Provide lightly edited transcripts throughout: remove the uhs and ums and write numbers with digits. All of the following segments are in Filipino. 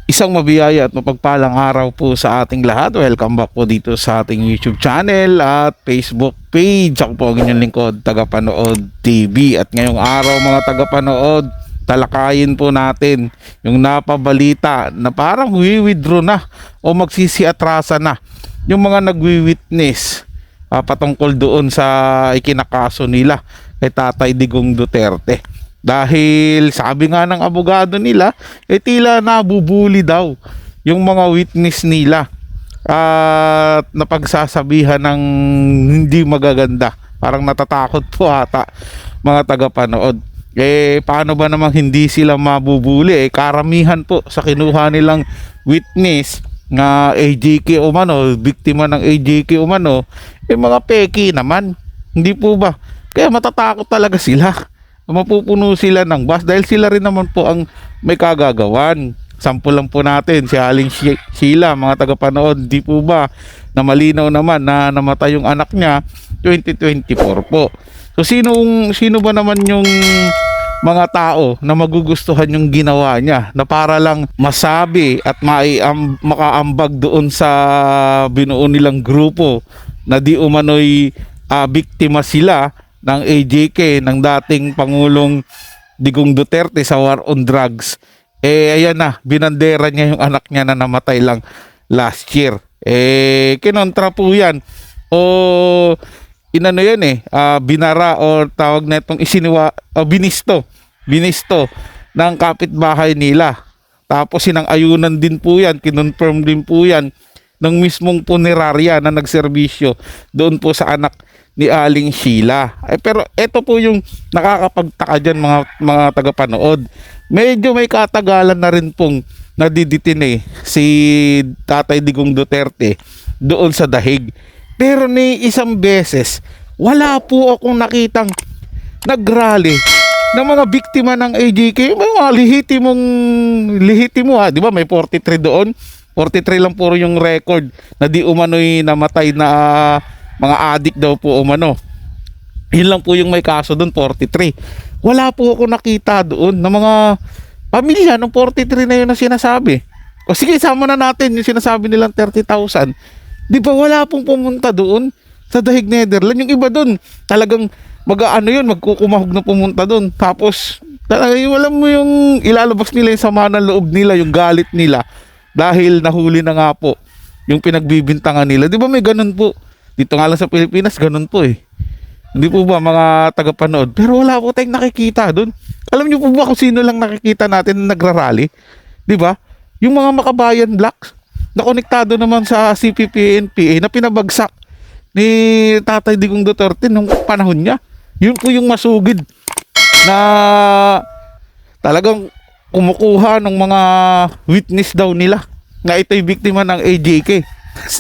Isang mabiyaya at mapagpalang araw po sa ating lahat. Welcome back po dito sa ating YouTube channel at Facebook page. Ako po ang inyong lingkod, Tagapanood TV. At ngayong araw mga tagapanood, talakayin po natin yung napabalita na parang withdraw na o magsisiatrasa na yung mga nagwi-witness patungkol doon sa ikinakaso nila kay Tatay Digong Duterte. Dahil sabi nga ng abogado nila, tila nabubuli daw yung mga witness nila at napagsasabihan ng hindi magaganda. Parang natatakot po ata mga tagapanood. Paano ba namang hindi sila mabubuli? Karamihan po sa kinuha nilang witness nga AJK umano, biktima ng AJK umano, mga peki naman. Hindi po ba? Kaya matatakot talaga sila. Mapupuno sila ng bus dahil sila rin naman po ang may kagagawan. Sample lang po natin si Aling Sheila, mga tagapanood, di po ba na malinaw naman na namatay yung anak niya 2024 po. So sino ba naman yung mga tao na magugustuhan yung ginawa niya na para lang masabi at makaambag doon sa binuo nilang grupo na di umano'y biktima sila ng AJK, ng dating Pangulong Digong Duterte sa war on drugs. Ayan na, binandera niya yung anak niya na namatay lang last year. Kinontra po yan. O inano yan binara o tawag na itong binisto ng kapitbahay nila. Tapos sinang-ayunan din po yan, kinonfirm din po yan ng mismong punerarya na nagserbisyo doon po sa anak ni Aling Sheila. Pero ito po yung nakakapagtaka dyan mga tagapanood. Medyo may katagalan na rin pong nadiditine si Tatay Digong Duterte doon sa dahig. Pero ni isang beses, wala po akong nakitang nagrally ng mga biktima ng AJK. Mga lihitimo di ba may 43 doon? 43 lang puro yung record na di umano'y namatay na mga adik daw po umano. Yun lang po yung may kaso doon, 43. Wala po ako nakita doon na mga pamilya ng 43 na yun na sinasabi. O sige, sama na natin yung sinasabi nilang 30,000. Di ba wala pong pumunta doon sa Dahig Netherlands? Yung iba doon talagang magkukumahog na pumunta doon. Tapos talagang alam mo yung ilalabas nila yung sama ng loob nila, yung galit nila dahil nahuli na nga po yung pinagbibintangan nila. Di ba may ganun po? Dito nga lang sa Pilipinas, ganun po Hindi po ba mga tagapanood? Pero wala po tayong nakikita doon. Alam niyo po ba kung sino lang nakikita natin na nagrarally? Di ba? Yung mga Makabayan Blacks na konektado naman sa CPP-NPA na pinabagsak ni Tatay Digong Duterte nung panahon niya. Yun po yung masugid na talagang kumukuha ng mga witness daw nila na ito'y biktima ng AJK.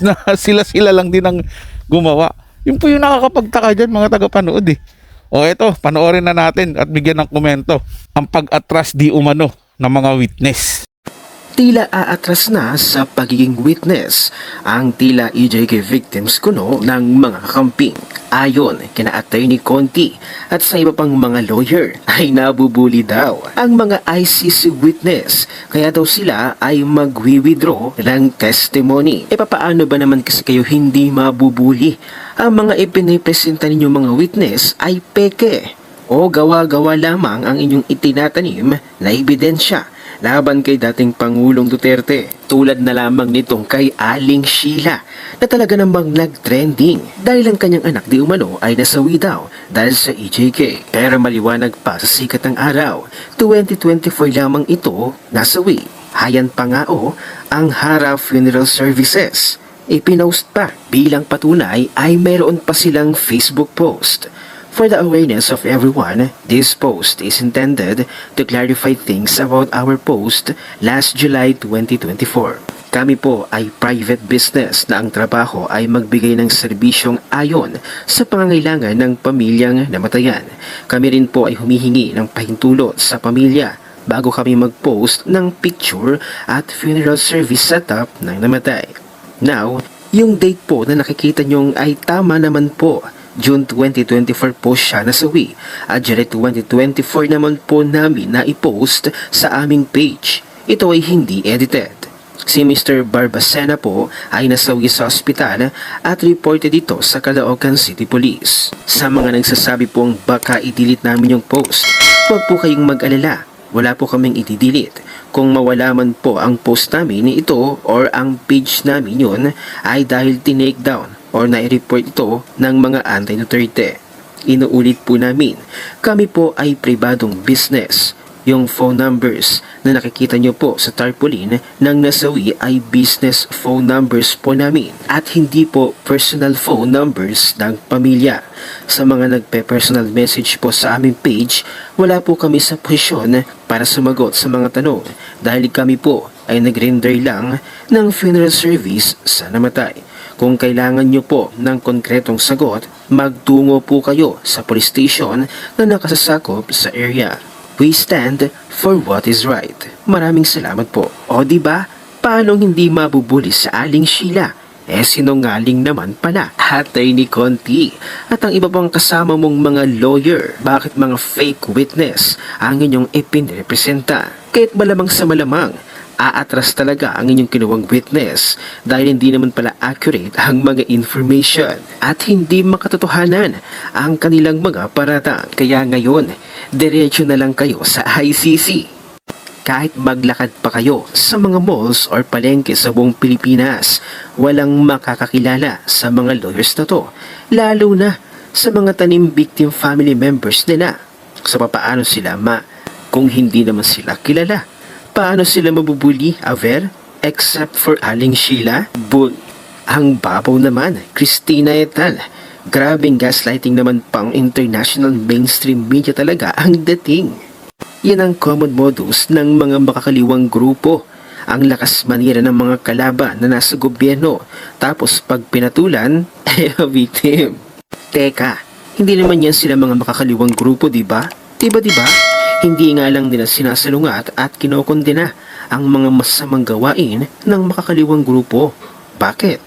Na sila lang din ang gumawa. Yun po yung nakakapagtaka dyan mga tagapanood O eto, panoorin na natin at bigyan ng komento ang pag-atras di umano ng mga witness. Tila aatras na sa pagiging witness ang tila EJK victims kuno ng mga kakamping. Ayon kina Attorney Conti at sa iba pang mga lawyer ay nabubuli daw ang mga ICC witness kaya daw sila ay magwi-withdraw ng testimony. Papaano ba naman kasi kayo hindi mabubuli? Ang mga ipinipresenta ninyong mga witness ay peke o gawa-gawa lamang ang inyong itinatanim na ebidensya laban kay dating Pangulong Duterte, tulad na lamang nitong kay Aling Sheila na talaga namang nag-trending dahil ang kanyang anak di umano ay nasawi daw dahil sa EJK. Pero maliwanag pa sa sikat ng araw, 2024 lamang ito nasawi. Hayan pa nga ang Hara Funeral Services. Ipinost pa bilang patunay ay mayroon pa silang Facebook post. For the awareness of everyone, this post is intended to clarify things about our post last July 2024. Kami po ay private business na ang trabaho ay magbigay ng serbisyong ayon sa pangangailangan ng pamilyang namatayan. Kami rin po ay humihingi ng pahintulot sa pamilya bago kami mag-post ng picture at funeral service setup ng namatay. Now, yung date po na nakikita nyong ay tama naman po. June 2024 po siya nasawi at July 2024 naman po namin na i-post sa aming page. ito ay hindi edited. Si Mr. Barbacena po ay nasawi sa ospital at reported ito sa Caloocan City Police. Sa mga nagsasabi pong baka i-delete namin yung post, huwag po kayong mag-alala. Wala po kaming i-delete. Kung mawala man po ang post namin ito or ang page namin yun ay dahil tinake down or na-report ito ng mga anti-Duterte. Inuulit po namin, kami po ay pribadong business. Yung phone numbers na nakikita nyo po sa tarpaulin ng nasawi ay business phone numbers po namin at hindi po personal phone numbers ng pamilya. Sa mga nagpe-personal message po sa aming page, wala po kami sa posisyon para sumagot sa mga tanong dahil kami po ay nag-render lang ng funeral service sa namatay. Kung kailangan nyo po ng konkretong sagot, magtungo po kayo sa police station na nakasasakop sa area. We stand for what is right. Maraming salamat po. O diba, paano hindi mabubuli sa Aling Sheila? Sinungaling naman pala. Attorney Conti at ang iba pang kasama mong mga lawyer. Bakit mga fake witness ang inyong ipinrepresenta? Kahit malamang sa malamang, aatras talaga ang inyong kinuwang witness dahil hindi naman pala accurate ang mga information at hindi makatotohanan ang kanilang mga paratang. Kaya ngayon, diretso na lang kayo sa ICC. Kahit maglakad pa kayo sa mga malls or palengke sa buong Pilipinas, walang makakakilala sa mga lawyers na to, lalo na sa mga tanim victim family members nila. So paano sila kung hindi naman sila kilala? Paano sila mabubuli, Aver? Except for Aling Sheila? Ang babaw naman, Christina Etal. Grabing gaslighting naman pang international mainstream media talaga ang dating. Yan ang common modus ng mga makakaliwang grupo. Ang lakas manira ng mga kalaban na nasa gobyerno. Tapos pag pinatulan, victim. Teka, hindi naman yan sila mga makakaliwang grupo, diba? Diba? Hindi nga lang nila sinasalungat at kinokondena ang mga masamang gawain ng makakaliwang grupo. Bakit?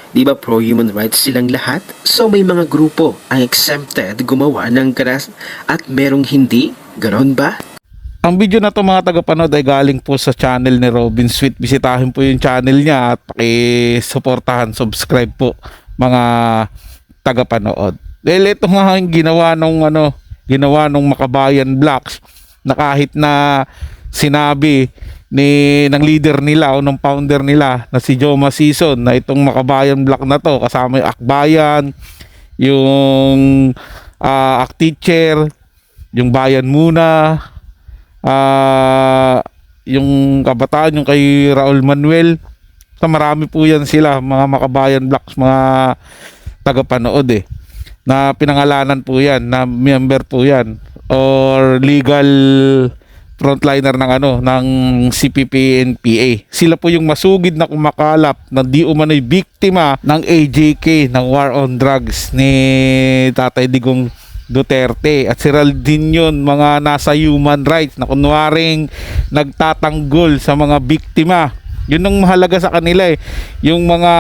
Di ba pro-human rights silang lahat? So may mga grupo ang exempted gumawa ng karas at merong hindi? Ganon ba? Ang video na to mga tagapanood ay galing po sa channel ni Robin Sweet. Bisitahin po yung channel niya at paki-suportahan, subscribe po mga tagapanood. Dahil ito nga yung ginawa nung Makabayan Blocks na kahit na sinabi ng leader nila o ng founder nila na si Joma Season na itong Makabayan Block na to kasama yung Akbayan, yung Akteacher, yung Bayan Muna, yung Kabataan, yung kay Raul Manuel. So, marami po yan sila mga Makabayan Blocks, mga tagapanood na pinangalanan po yan, na member po yan or legal frontliner ng CPP-NPA. Sila po yung masugid na kumakalap na di umano'y biktima ng AJK, ng war on drugs ni Tatay Digong Duterte. At si din yun, mga nasa human rights na kunwaring nagtatanggol sa mga biktima. Yun ang mahalaga sa kanila yung mga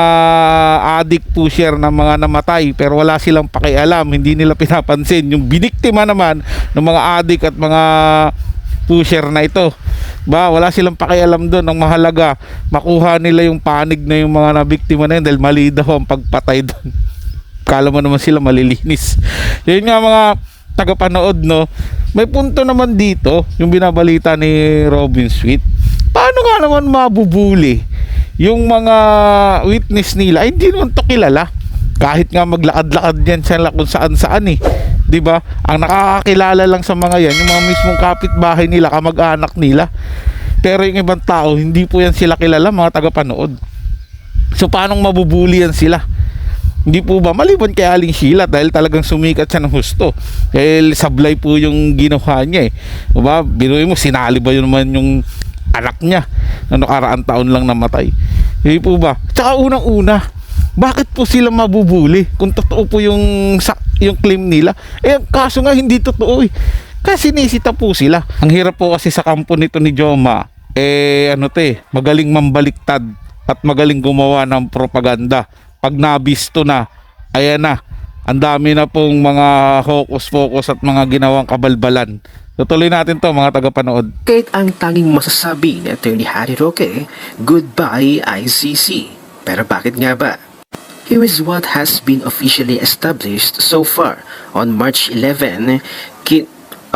addict pusher na mga namatay pero wala silang pakialam, hindi nila pinapansin yung biniktima naman ng mga addict at mga pusher na ito. Wala silang pakialam doon. Ang mahalaga, makuha nila yung panig na yung mga nabiktima na yun dahil mali daw ang pagpatay doon. Kala mo naman sila malilinis. Yun nga mga tagapanood, may punto naman dito yung binabalita ni Robin Sweet. Paano nga naman mabubuli yung mga witness nila? Hindi naman to kilala. Kahit nga maglakad-lakad yan sila kung saan-saan 'di ba? Ang nakakakilala lang sa mga yan yung mga mismong kapitbahay nila, kamag-anak nila. Pero yung ibang tao, hindi po yan sila kilala, mga tagapanood. So paano mabubuli yan sila? Hindi po ba maliban kay Aling Sheila dahil talagang sumikat siya ng husto? Dahil sablay po yung ginawa niya Diba? Biruin mo, sinali ba yun naman yung anak niya na nakaraang taon lang namatay? Hindi po ba? Tsaka unang-una, bakit po sila mabubuli kung totoo po yung claim nila? Kaso nga hindi totoo kasi sinisita po sila. Ang hirap po kasi sa kampo nito ni Joma magaling mambaliktad at magaling gumawa ng propaganda. Pag nabisto na, ayan na, ang dami na pong mga hocus-pocus at mga ginawang kabalbalan Tutuloy natin to mga tagapanood. Kahit ang tanging masasabi ni Atty. Harry Roque, goodbye ICC. Pero bakit nga ba? Here is what has been officially established so far on March 11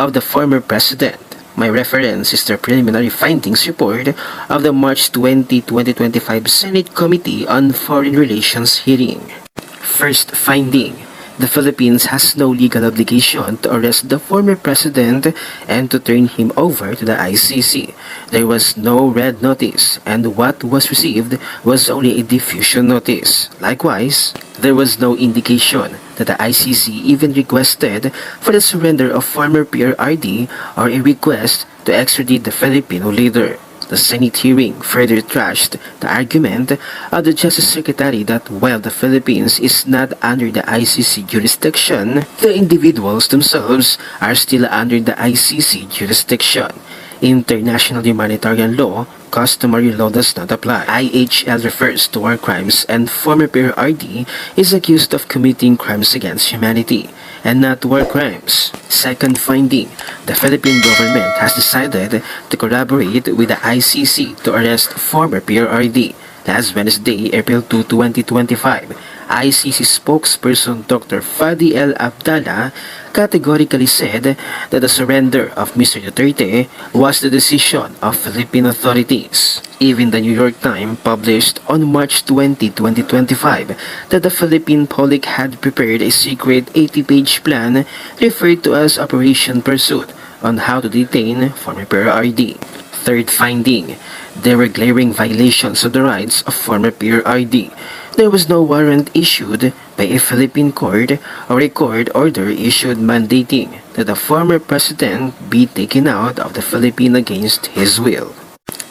of the former president. My reference is the preliminary findings report of the March 20, 2025 Senate Committee on Foreign Relations hearing. First finding. The Philippines has no legal obligation to arrest the former president and to turn him over to the ICC. There was no red notice, and what was received was only a diffusion notice. Likewise, there was no indication that the ICC even requested for the surrender of former PRRD or a request to extradite the Filipino leader. The Senate hearing further trashed the argument of the Justice Secretary that while the Philippines is not under the ICC jurisdiction, the individuals themselves are still under the ICC jurisdiction. International humanitarian law, customary law does not apply. IHL refers to war crimes and former PRRD is accused of committing crimes against humanity and not war crimes. Second finding, the Philippine government has decided to collaborate with the ICC to arrest former PRRD. Last Wednesday, April 2, 2025, ICC spokesperson Dr. Fadi El Abdallah categorically said that the surrender of Mr. Duterte was the decision of Philippine authorities. Even the New York Times published on March 20, 2025 that the Philippine public had prepared a secret 80-page plan referred to as Operation Pursuit on how to detain former PRRD. Third finding, there were glaring violations of the rights of former PRRD. There was no warrant issued by a Philippine court or a court order issued mandating that the former president be taken out of the Philippines against his will.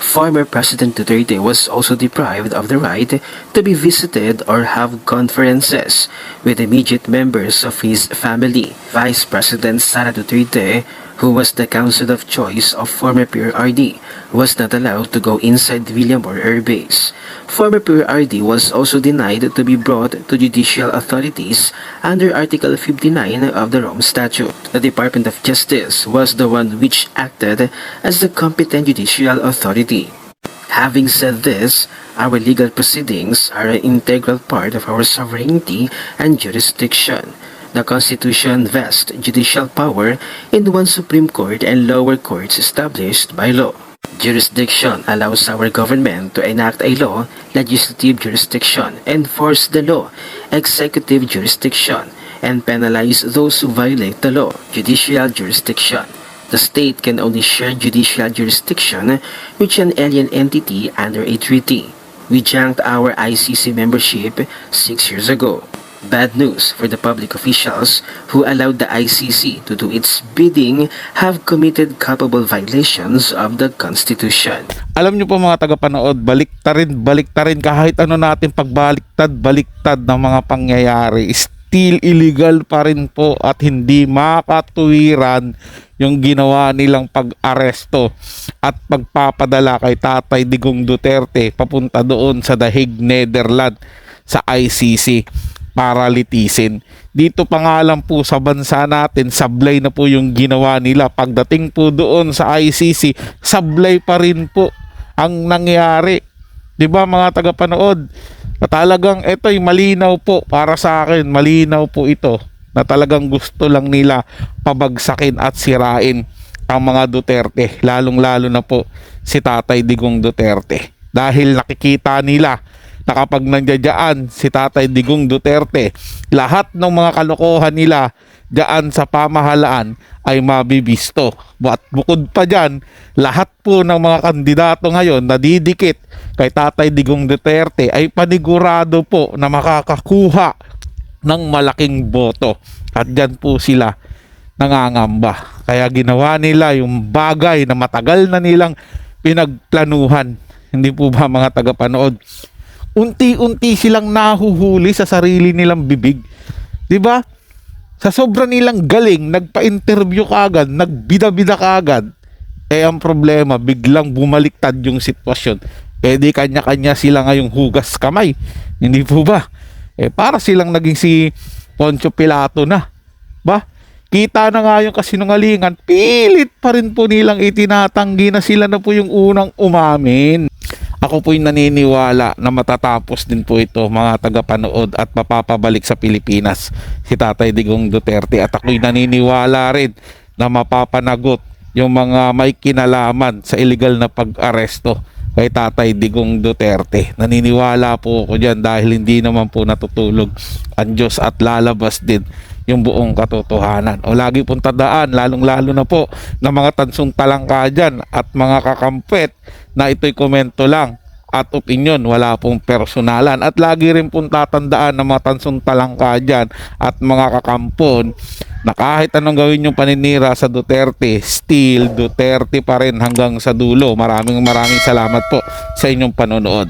Former President Duterte was also deprived of the right to be visited or have conferences with immediate members of his family. Vice President Sara Duterte, who was the counsel of choice of former PRRD, was not allowed to go inside Villamor Air Base. Former PRRD was also denied to be brought to judicial authorities under Article 59 of the Rome Statute. The Department of Justice was the one which acted as the competent judicial authority. Having said this, our legal proceedings are an integral part of our sovereignty and jurisdiction. The Constitution vests judicial power in one Supreme Court and lower courts established by law. Jurisdiction allows our government to enact a law, legislative jurisdiction, enforce the law, executive jurisdiction, and penalize those who violate the law, judicial jurisdiction. The state can only share judicial jurisdiction with an alien entity under a treaty. We junked our ICC membership 6 years ago. Bad news for the public officials who allowed the ICC to do its bidding have committed culpable violations of the Constitution. Alam nyo po mga tagapanood, baliktarin kahit ano natin baliktad ng mga pangyayari, still illegal pa rin po at hindi makatuwiran yung ginawa nilang pag-aresto at pagpapadala kay Tatay Digong Duterte papunta doon sa The Hague, Netherlands sa ICC para litisin. Dito pa nga lang po sa bansa natin, sablay na po yung ginawa nila. Pagdating po doon sa ICC, sablay pa rin po ang nangyari. 'Di ba mga tagapanood? Na talagang ito'y malinaw po para sa akin, malinaw po ito na talagang gusto lang nila pabagsakin at sirain ang mga Duterte, lalong-lalo na po si Tatay Digong Duterte. Dahil nakikita nila na kapag nandiyan si Tatay Digong Duterte, lahat ng mga kalokohan nila diyan sa pamahalaan ay mabibisto. At bukod pa dyan, lahat po ng mga kandidato ngayon na didikit kay Tatay Digong Duterte ay panigurado po na makakakuha ng malaking boto. At dyan po sila nangangamba. Kaya ginawa nila yung bagay na matagal na nilang pinagplanuhan. Hindi po ba mga tagapanood? Unti-unti silang nahuhuli sa sarili nilang bibig. 'Di ba? Sa sobra nilang galing, nagpa-interview kaagad, nagbida-bida kaagad. Ang problema, biglang bumaliktad yung sitwasyon. Di kanya-kanya sila ngayong hugas kamay. Hindi po ba? Para silang naging si Poncio Pilato na. Ba? kita na nga yung kasinungalingan, pilit pa rin po nilang itinatanggi na sila na po yung unang umamin. Ako po'y naniniwala na matatapos din po ito, mga tagapanood, at mapapabalik sa Pilipinas si Tatay Digong Duterte. At ako'y naniniwala rin na mapapanagot yung mga may kinalaman sa illegal na pag-aresto kay Tatay Digong Duterte. Naniniwala po ako dyan dahil hindi naman po natutulog ang Diyos at lalabas din yung buong katotohanan. O lagi pong tandaan, lalong-lalo na po ng mga tansong talangka dyan at mga kakampet na ito'y komento lang at opinyon, wala pong personalan. At lagi rin pong tatandaan ng mga tansong talangka dyan at mga kakampon na kahit anong gawin yung paninira sa Duterte, still Duterte pa rin hanggang sa dulo. Maraming salamat po sa inyong panonood.